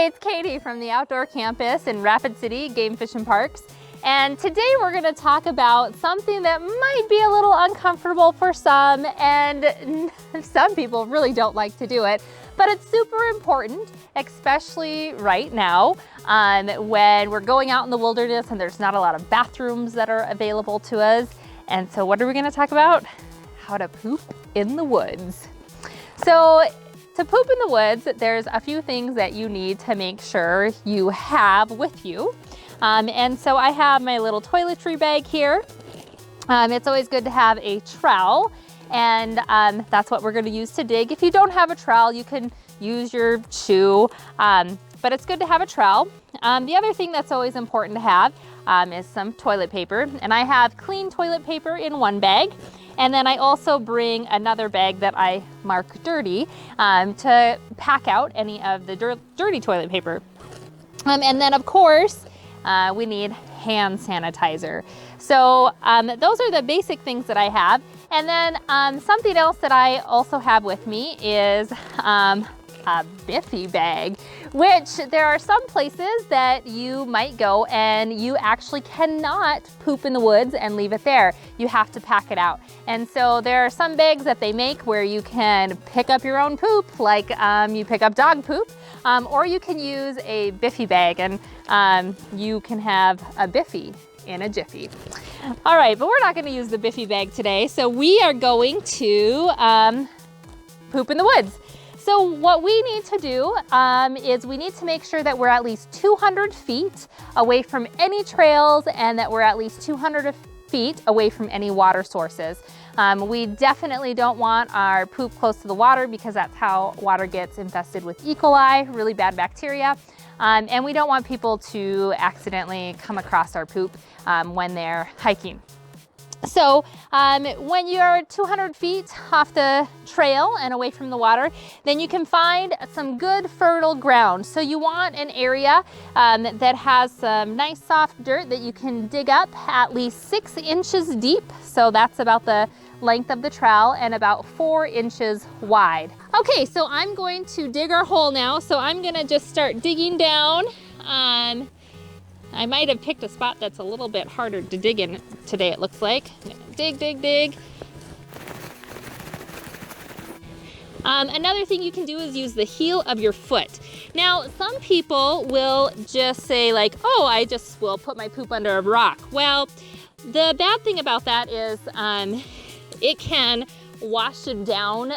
Hi, it's Katie from the Outdoor Campus in Rapid City Game Fish and Parks. And today we're going to talk about something that might be a little uncomfortable for some, and some people really don't like to do it, but it's super important, especially right now when we're going out in the wilderness and there's not a lot of bathrooms that are available to us. And so what are we going to talk about? How to poop in the woods. So to poop in the woods, there's a few things that you need to make sure you have with you. And so I have my little toiletry bag here. It's always good to have a trowel, and that's what we're going to use to dig. If you don't have a trowel, you can use your shoe, but it's good to have a trowel. The other thing that's always important to have is some toilet paper, and I have clean toilet paper in one bag. And then I also bring another bag that I mark dirty to pack out any of the dirty toilet paper. And then of course, we need hand sanitizer. So those are the basic things that I have. And then something else that I also have with me is a Biffy bag, which there are some places that you might go and you actually cannot poop in the woods and leave it there. You have to pack it out. And so there are some bags that they make where you can pick up your own poop, like you pick up dog poop, or you can use a Biffy bag, and you can have a Biffy in a jiffy. All right, but we're not going to use the Biffy bag today. So we are going to poop in the woods. So what we need to do is we need to make sure that we're at least 200 feet away from any trails, and that we're at least 200 feet away from any water sources. We definitely don't want our poop close to the water, because that's how water gets infested with E. coli, really bad bacteria. And we don't want people to accidentally come across our poop when they're hiking. So when you're 200 feet off the trail and away from the water, then you can find some good fertile ground. So you want an area that has some nice soft dirt that you can dig up at least 6 inches deep. So that's about the length of the trowel, and about 4 inches wide. Okay, so I'm going to dig our hole now. So I'm gonna just start digging down. I might have picked a spot that's a little bit harder to dig in today, it looks like. Dig, dig, dig. Another thing you can do is use the heel of your foot. Now, some people will just say like, oh, I just will put my poop under a rock. Well, the bad thing about that is it can wash it down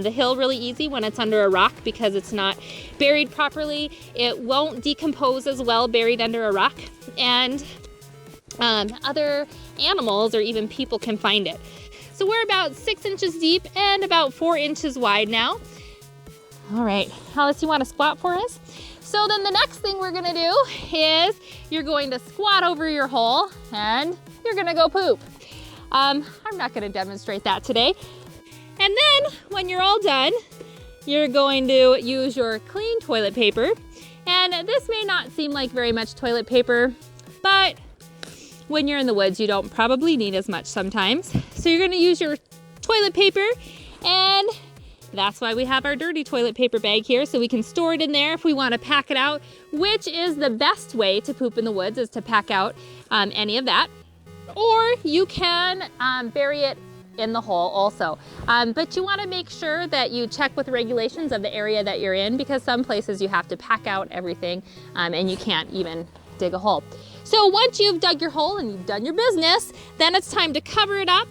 the hill really easy when it's under a rock, because it's not buried properly. It won't decompose as well buried under a rock, and other animals or even people can find it. So we're about 6 inches deep and about 4 inches wide now. All right, Alice, you want to squat for us? So then the next thing we're gonna do is you're going to squat over your hole and you're gonna go poop. I'm not gonna demonstrate that today. And then when you're all done, you're going to use your clean toilet paper. And this may not seem like very much toilet paper, but when you're in the woods, you don't probably need as much sometimes. So you're gonna use your toilet paper, and that's why we have our dirty toilet paper bag here, so we can store it in there if we wanna pack it out, which is the best way to poop in the woods, is to pack out any of that. Or you can bury it in the hole also. But you want to make sure that you check with regulations of the area that you're in, because some places you have to pack out everything and you can't even dig a hole. So once you've dug your hole and you've done your business, then it's time to cover it up.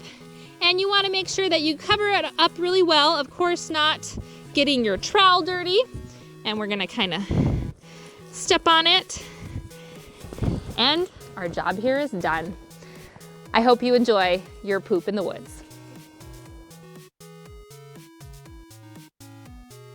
And you want to make sure that you cover it up really well, of course not getting your trowel dirty. And we're going to kind of step on it. And our job here is done. I hope you enjoy your poop in the woods.